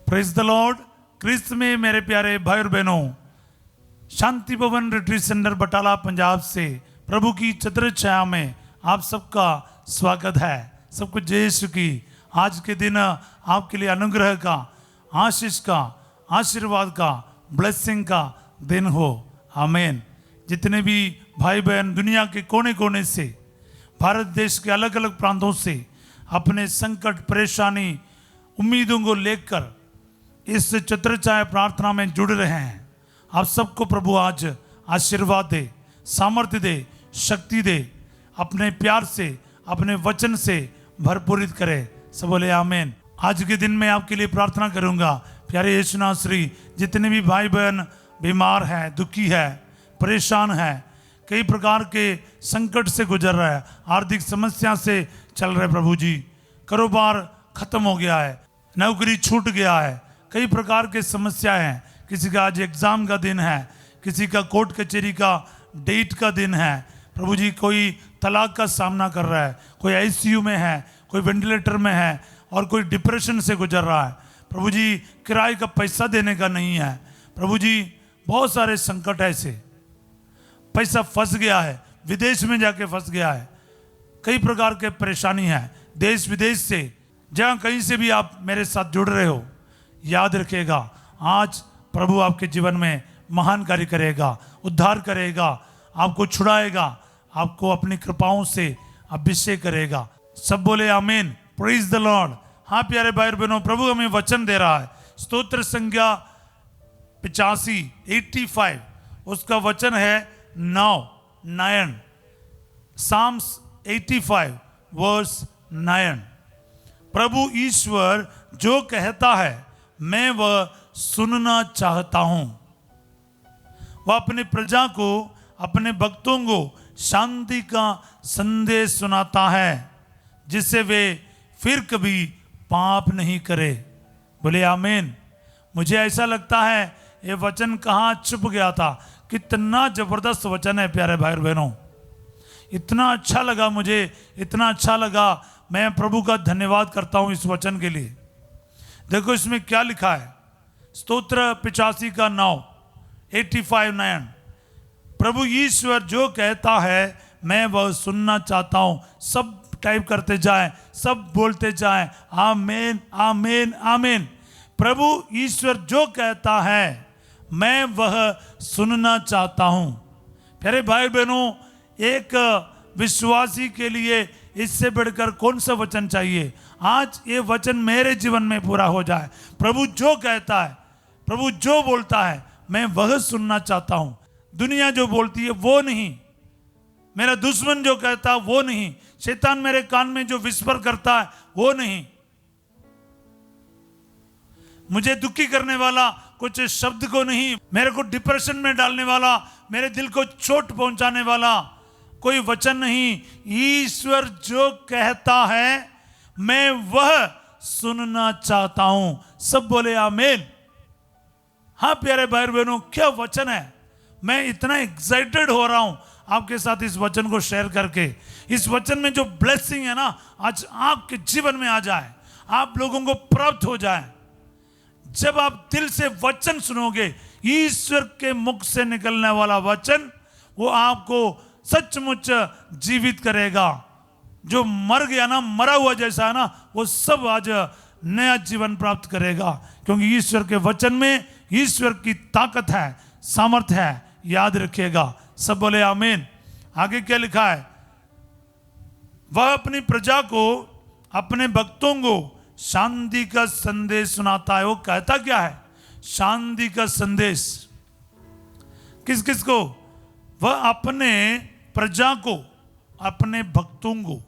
Praise the Lord. क्रिस्त में मेरे प्यारे भाई और बहनों, शांति भवन रिट्रीट सेंटर बटाला पंजाब से प्रभु की छत्र छाया में आप सबका स्वागत है। सबको जय यीशु की। आज के दिन आपके लिए अनुग्रह का, आशीष का, आशीर्वाद का, ब्लेसिंग का दिन हो। आमीन। जितने भी भाई बहन दुनिया के कोने कोने से, भारत देश के अलग अलग प्रांतों से अपने संकट, परेशानी, उम्मीदों को लेकर इस छत्र छाया प्रार्थना में जुड़ रहे हैं, आप सबको प्रभु आज आशीर्वाद दे, सामर्थ्य दे, शक्ति दे, अपने प्यार से, अपने वचन से भरपूरित करे। सब बोले आमीन। आज के दिन में आपके लिए प्रार्थना करूंगा। प्यारे यीशु श्री जितने भी भाई बहन बीमार हैं, दुखी है, परेशान है, कई प्रकार के संकट से गुजर रहा है, आर्थिक समस्या से चल रहे, प्रभु जी कारोबार खत्म हो गया है, नौकरी छूट गया है, कई प्रकार के समस्याएं हैं। किसी का आज एग्जाम का दिन है, किसी का कोर्ट कचहरी का डेट का दिन है। प्रभु जी कोई तलाक का सामना कर रहा है, कोई आईसीयू में है, कोई वेंटिलेटर में है और कोई डिप्रेशन से गुजर रहा है। प्रभु जी किराए का पैसा देने का नहीं है। प्रभु जी बहुत सारे संकट ऐसे, पैसा फंस गया है, विदेश में जाके फंस गया है, कई प्रकार के परेशानी है। देश विदेश से जहाँ कहीं से भी आप मेरे साथ जुड़ रहे हो, याद रखिएगा आज प्रभु आपके जीवन में महान कार्य करेगा, उद्धार करेगा, आपको छुड़ाएगा, आपको अपनी कृपाओं से अभिषेक करेगा। सब बोले आमीन। Praise the Lord. हाँ प्यारे भाई बहनों, प्रभु हमें वचन दे रहा है। स्तोत्र संख्या 85 उसका वचन है 9 Psalms 85 वर्स 9। प्रभु ईश्वर जो कहता है मैं वह सुनना चाहता हूं। वह अपने प्रजा को, अपने भक्तों को शांति का संदेश सुनाता है, जिससे वे फिर कभी पाप नहीं करे। बोले आमीन। मुझे ऐसा लगता है ये वचन कहाँ छुप गया था। कितना जबरदस्त वचन है प्यारे भाई और बहनों, इतना अच्छा लगा मुझे, इतना अच्छा लगा। मैं प्रभु का धन्यवाद करता हूं इस वचन के लिए। देखो इसमें क्या लिखा है। स्तोत्र 85 का 9 प्रभु ईश्वर जो कहता है मैं वह सुनना चाहता हूं। सब टाइप करते जाएं, सब बोलते जाएं आमीन आमीन आमीन। प्रभु ईश्वर जो कहता है मैं वह सुनना चाहता हूं। प्यारे भाई बहनों, एक विश्वासी के लिए इससे बढ़कर कौन सा वचन चाहिए। आज ये वचन मेरे जीवन में पूरा हो जाए। प्रभु जो कहता है, प्रभु जो बोलता है, मैं वह सुनना चाहता हूं। दुनिया जो बोलती है वो नहीं, मेरा दुश्मन जो कहता है वो नहीं, शैतान मेरे कान में जो विस्पर करता है वो नहीं, मुझे दुखी करने वाला कुछ शब्द को नहीं, मेरे को डिप्रेशन में डालने वाला, मेरे दिल को चोट पहुंचाने वाला कोई वचन नहीं। ईश्वर जो कहता है मैं वह सुनना चाहता हूं। सब बोले आमीन। हाँ प्यारे भाई बहनों, क्या वचन है। मैं इतना एक्साइटेड हो रहा हूं आपके साथ इस वचन को शेयर करके। इस वचन में जो ब्लेसिंग है ना, आज आपके जीवन में आ जाए, आप लोगों को प्राप्त हो जाए। जब आप दिल से वचन सुनोगे, ईश्वर के मुख से निकलने वाला वचन, वो आपको सचमुच जीवित करेगा। जो मर गया ना, मरा हुआ जैसा है ना, वो सब आज नया जीवन प्राप्त करेगा, क्योंकि ईश्वर के वचन में ईश्वर की ताकत है, सामर्थ है। याद रखिएगा। सब बोले आमीन। आगे क्या लिखा है। वह अपनी प्रजा को, अपने भक्तों को शांति का संदेश सुनाता है। वो कहता क्या है? शांति का संदेश। किस किस को? वह अपने प्रजा को, अपने भक्तों को।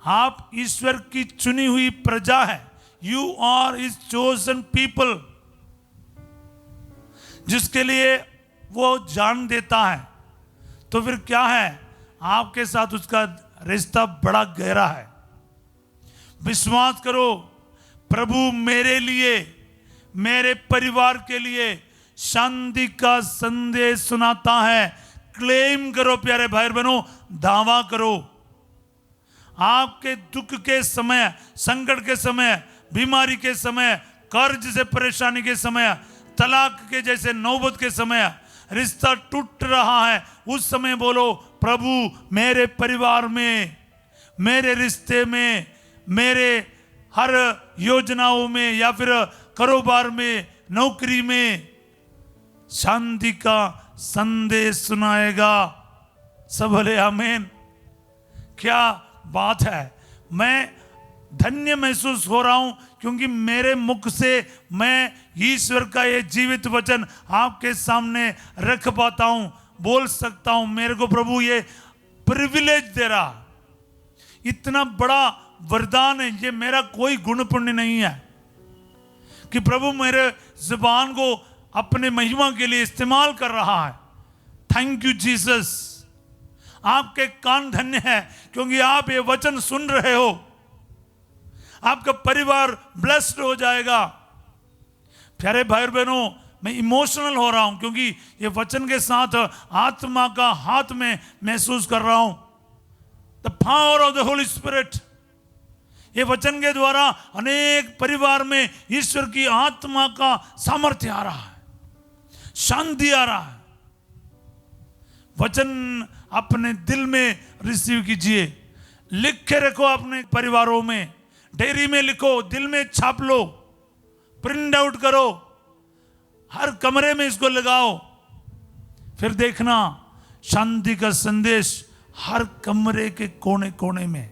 आप ईश्वर की चुनी हुई प्रजा है। You are his chosen people, जिसके लिए वो जान देता है। तो फिर क्या है, आपके साथ उसका रिश्ता बड़ा गहरा है। विश्वास करो, प्रभु मेरे लिए, मेरे परिवार के लिए शांति का संदेश सुनाता है। क्लेम करो प्यारे भाई बहनों, दावा करो। आपके दुख के समय, संकट के समय, बीमारी के समय कर्ज से परेशानी के समय, तलाक के जैसे नौबत के समय, रिश्ता टूट रहा है, उस समय बोलो प्रभु मेरे परिवार में, मेरे रिश्ते में, मेरे हर योजनाओं में या फिर कारोबार में, नौकरी में शांति का संदेश सुनाएगा। सब बोले आमीन। क्या बात है, मैं धन्य महसूस हो रहा हूं क्योंकि मेरे मुख से मैं ईश्वर का ये जीवित वचन आपके सामने रख पाता हूं, बोल सकता हूं। मेरे को प्रभु ये प्रिविलेज दे रहा, इतना बड़ा वरदान है। ये मेरा कोई गुण पुण्य नहीं है कि प्रभु मेरे जुबान को अपने महिमा के लिए इस्तेमाल कर रहा है। Thank you Jesus. आपके कान धन्य है क्योंकि आप ये वचन सुन रहे हो, आपका परिवार ब्लेस्ड हो जाएगा। प्यारे भाई और बहनों, मैं इमोशनल हो रहा हूं क्योंकि ये वचन के साथ आत्मा का हाथ में महसूस कर रहा हूं। The power of the Holi spirit. ये वचन के द्वारा अनेक परिवार में ईश्वर की आत्मा का सामर्थ्य आ रहा है, शांति आ रहा है। वचन अपने दिल में रिसीव कीजिए, लिख के रखो अपने परिवारों में, डायरी में लिखो, दिल में छाप लो, प्रिंट आउट करो, हर कमरे में इसको लगाओ। फिर देखना शांति का संदेश हर कमरे के कोने कोने में,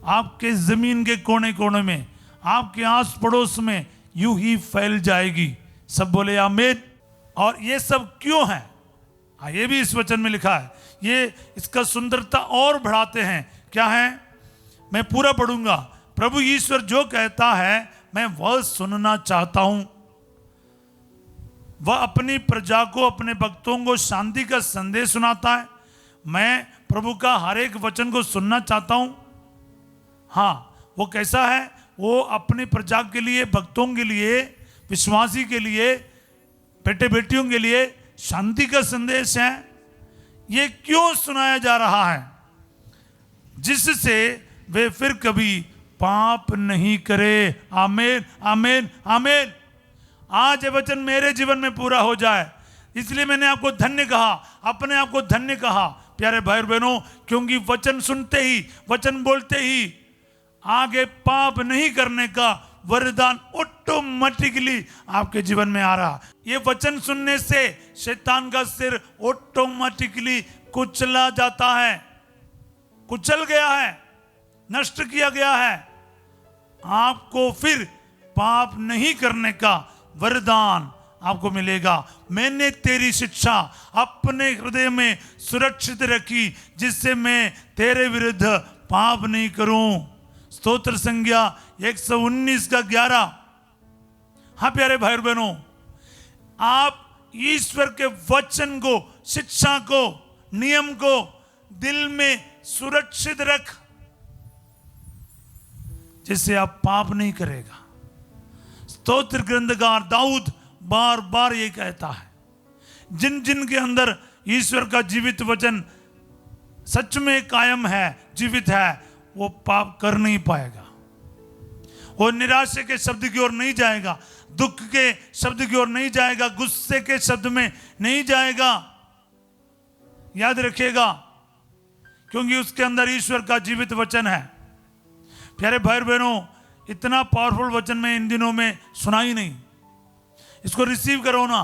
आपके जमीन के कोने कोने में, आपके आस पड़ोस में यूं ही फैल जाएगी। सब बोले आमीन। और ये सब क्यों है? ये भी इस वचन में लिखा है। ये इसका सुंदरता और बढ़ाते हैं। क्या है? मैं पूरा पढ़ूंगा। प्रभु ईश्वर जो कहता है मैं वह सुनना चाहता हूं। वह अपनी प्रजा को, अपने भक्तों को शांति का संदेश सुनाता है। मैं प्रभु का हर एक वचन को सुनना चाहता हूं। हाँ, वो कैसा है? वो अपनी प्रजा के लिए, भक्तों के लिए, विश्वासी के लिए, बेटे बेटियों के लिए शांति का संदेश है। ये क्यों सुनाया जा रहा है? जिससे वे फिर कभी पाप नहीं करे। आमीन, आमीन, आमीन। आज ये वचन मेरे जीवन में पूरा हो जाए, इसलिए मैंने आपको धन्य कहा, अपने आप को धन्य कहा प्यारे भाई और बहनों, क्योंकि वचन सुनते ही, वचन बोलते ही आगे पाप नहीं करने का वरदान ऑटोमेटिकली आपके जीवन में आ रहा। ये वचन सुनने से शैतान का सिर ऑटोमेटिकली कुचला जाता है, कुचल गया है, नष्ट किया गया है। आपको फिर पाप नहीं करने का वरदान आपको मिलेगा। मैंने तेरी शिक्षा अपने हृदय में सुरक्षित रखी, जिससे मैं तेरे विरुद्ध पाप नहीं करूं। स्तोत्र संज्ञा 119 का 11। हाँ प्यारे भाई बहनों, आप ईश्वर के वचन को, शिक्षा को, नियम को दिल में सुरक्षित रख, जिससे आप पाप नहीं करेगा। स्तोत्र ग्रंथकार दाऊद बार बार ये कहता है, जिन जिन के अंदर ईश्वर का जीवित वचन सच में कायम है, जीवित है, वो पाप कर नहीं पाएगा। वो निराशा के शब्द की ओर नहीं जाएगा, दुख के शब्द की ओर नहीं जाएगा, गुस्से के शब्द में नहीं जाएगा। याद रखिएगा, क्योंकि उसके अंदर ईश्वर का जीवित वचन है। प्यारे भाई बहनों, इतना पावरफुल वचन में इन दिनों में सुना ही नहीं। इसको रिसीव करो ना।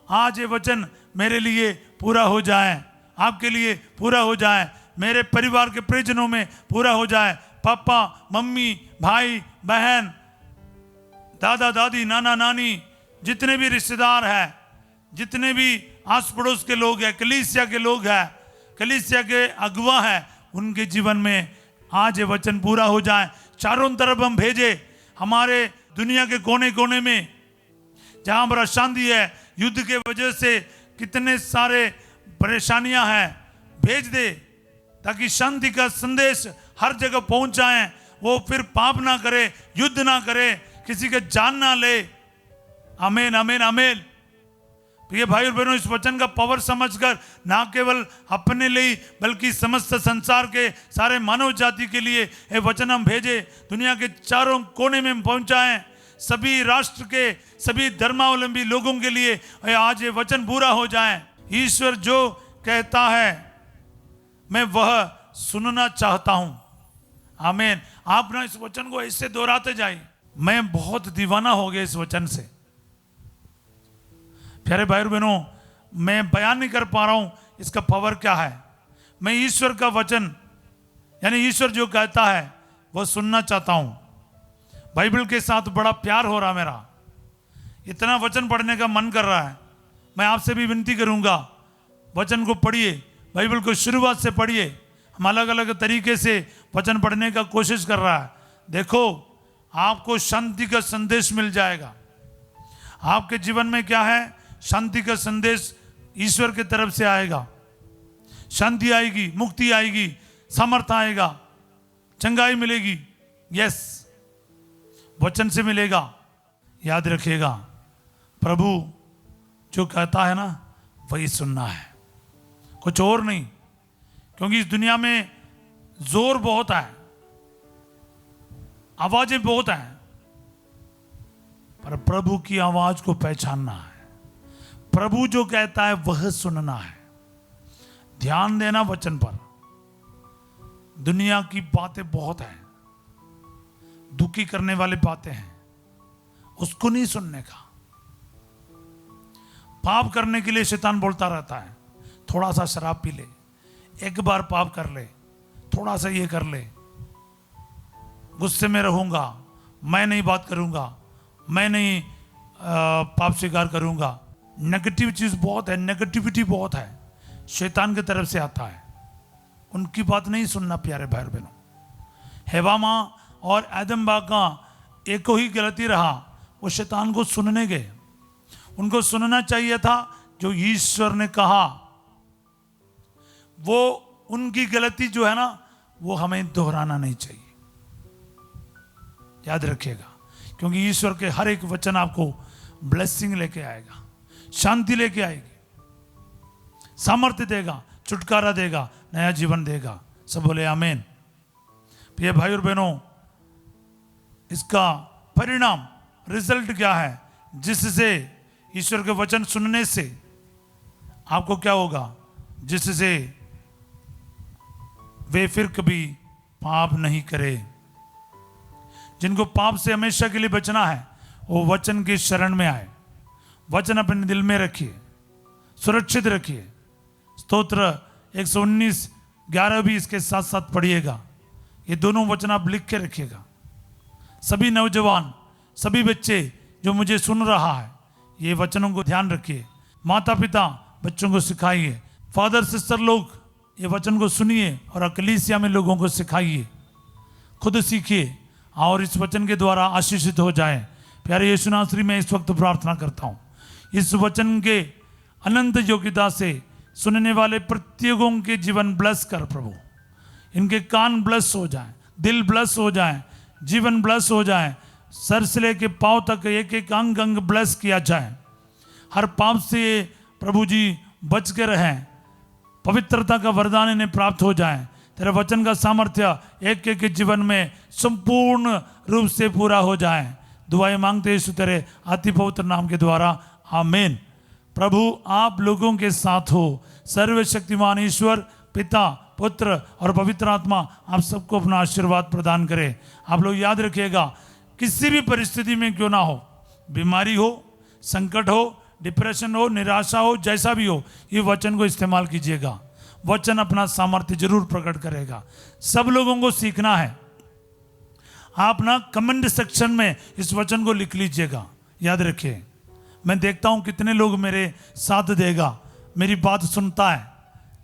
आज ये वचन मेरे लिए पूरा हो जाए, आपके लिए पूरा हो जाए, मेरे परिवार के परिजनों में पूरा हो जाए। पापा, मम्मी, भाई, बहन, दादा दादी, नाना नानी, जितने भी रिश्तेदार हैं, जितने भी आस पड़ोस के लोग हैं, कलीसिया के लोग हैं, कलीसिया के अगुवा हैं, उनके जीवन में आज ये वचन पूरा हो जाए। चारों तरफ हम भेजे, हमारे दुनिया के कोने कोने में जहां पर अशांति है, युद्ध के वजह से कितने सारे परेशानियां हैं, भेज दे ताकि शांति का संदेश हर जगह पहुंच जाए। वो फिर पाप ना करे, युद्ध ना करे, किसी के जान ना ले। आमीन, आमीन, आमीन। प्रिय भाई और बहनों, इस वचन का पावर समझकर ना केवल अपने लिए बल्कि समस्त संसार के सारे मानव जाति के लिए ये वचन हम भेजे, दुनिया के चारों कोने में पहुंचाएं। सभी राष्ट्र के सभी धर्मावलंबी लोगों के लिए आज ये वचन पूरा हो जाए। ईश्वर जो कहता है मैं वह सुनना चाहता हूं। आमीन। आप ना इस वचन को ऐसे दोहराते जाइए। मैं बहुत दीवाना हो गया इस वचन से। प्यारे भाई और बहनों, मैं बयान नहीं कर पा रहा हूं इसका पावर क्या है। मैं ईश्वर का वचन यानी ईश्वर जो कहता है वह सुनना चाहता हूं। बाइबल के साथ बड़ा प्यार हो रहा मेरा, इतना वचन पढ़ने का मन कर रहा है। मैं आपसे भी विनती करूंगा, वचन को पढ़िए, बाइबल को शुरुआत से पढ़िए। हम अलग अलग तरीके से वचन पढ़ने का कोशिश कर रहा है। देखो, आपको शांति का संदेश मिल जाएगा। आपके जीवन में क्या है, शांति का संदेश ईश्वर की तरफ से आएगा। शांति आएगी, मुक्ति आएगी, सामर्थ आएगा, चंगाई मिलेगी। यस, वचन से मिलेगा। याद रखिएगा, प्रभु जो कहता है ना वही सुनना है, कुछ और नहीं। क्योंकि इस दुनिया में जोर बहुत है, आवाजें बहुत हैं, पर प्रभु की आवाज को पहचानना है। प्रभु जो कहता है वह सुनना है। ध्यान देना वचन पर। दुनिया की बातें बहुत हैं, दुखी करने वाली बातें हैं, उसको नहीं सुनने का। पाप करने के लिए शैतान बोलता रहता है, थोड़ा सा शराब पी ले, एक बार पाप कर ले, थोड़ा सा ये कर ले, गुस्से में रहूंगा, मैं नहीं बात करूंगा, मैं नहीं पाप स्वीकार करूंगा। नेगेटिव चीज बहुत है, नेगेटिविटी बहुत है, शैतान की तरफ से आता है। उनकी बात नहीं सुनना प्यारे भाई बहनों। हेवा माँ और आदम बाग का एक ही गलती रहा, वो शैतान को सुनने गए। उनको सुनना चाहिए था जो ईश्वर ने कहा। वो उनकी गलती जो है ना, वो हमें दोहराना नहीं चाहिए। याद रखिएगा, क्योंकि ईश्वर के हर एक वचन आपको ब्लेसिंग लेके आएगा, शांति लेके आएगी, सामर्थ्य देगा, छुटकारा देगा, नया जीवन देगा। सब बोले आमीन। प्रिय भाई और बहनों, इसका परिणाम, रिजल्ट क्या है? जिससे ईश्वर के वचन सुनने से आपको क्या होगा? जिससे वे फिर कभी पाप नहीं करे। जिनको पाप से हमेशा के लिए बचना है, वो वचन की शरण में आए, वचन अपने दिल में रखिए, सुरक्षित रखिए। स्तोत्र 119:11 भी इसके साथ साथ पढ़िएगा। ये दोनों वचन आप लिख के रखिएगा। सभी नौजवान, सभी बच्चे जो मुझे सुन रहा है, ये वचनों को ध्यान रखिए। माता पिता बच्चों को सिखाइए, फादर सिस्टर लोग ये वचन को सुनिए और अकलीसिया में लोगों को सिखाइए, खुद सीखिए और इस वचन के द्वारा आशीषित हो जाए। प्यारे यीशु नासरी, मैं इस वक्त प्रार्थना करता हूँ, इस वचन के अनंत योग्यता से सुनने वाले प्रत्येकों के जीवन ब्लेस कर प्रभु। इनके कान ब्लेस हो जाए, दिल ब्लेस हो जाए, जीवन ब्लेस हो जाए, सर से लेके पांव तक एक एक अंग अंग ब्लेस किया जाए। हर पाप से प्रभु जी बच के रहें, पवित्रता का वरदान इन्हें प्राप्त हो जाए। तेरे वचन का सामर्थ्य एक एक के जीवन में संपूर्ण रूप से पूरा हो जाए। दुआएं मांगते यीशु तेरे अति पवित्र नाम के द्वारा, आमीन। प्रभु आप लोगों के साथ हो। सर्वशक्तिमान ईश्वर पिता, पुत्र और पवित्र आत्मा आप सबको अपना आशीर्वाद प्रदान करे। आप लोग याद रखिएगा, किसी भी परिस्थिति में क्यों ना हो, बीमारी हो, संकट हो, डिप्रेशन हो, निराशा हो, जैसा भी हो, ये वचन को इस्तेमाल कीजिएगा। वचन अपना सामर्थ्य जरूर प्रकट करेगा। सब लोगों को सीखना है। आप ना कमेंट सेक्शन में इस वचन को लिख लीजिएगा। याद रखिए, मैं देखता हूं कितने लोग मेरे साथ देगा, मेरी बात सुनता है।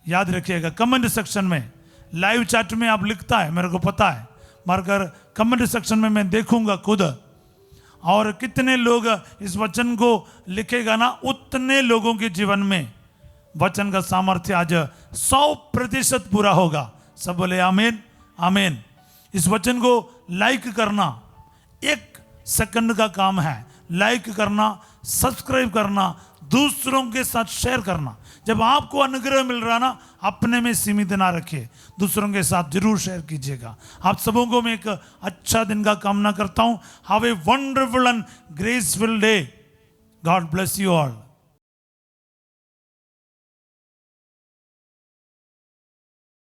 याद रखिएगा, कमेंट सेक्शन में, लाइव चैट में आप लिखता है, मेरे को पता है, मगर कमेंट सेक्शन में मैं देखूंगा खुद। और कितने लोग इस वचन को लिखेगा ना, उतने लोगों के जीवन में वचन का सामर्थ्य आज 100% पूरा होगा। सब बोले आमीन, आमीन। इस वचन को लाइक करना 1 सेकंड का काम है। लाइक करना, सब्सक्राइब करना, दूसरों के साथ शेयर करना। जब आपको अनुग्रह मिल रहा ना, अपने में सीमित ना रखिए, दूसरों के साथ जरूर शेयर कीजिएगा। आप सबों को मैं एक अच्छा दिन का कामना करता हूं। Have a wonderful and graceful day. God bless you all.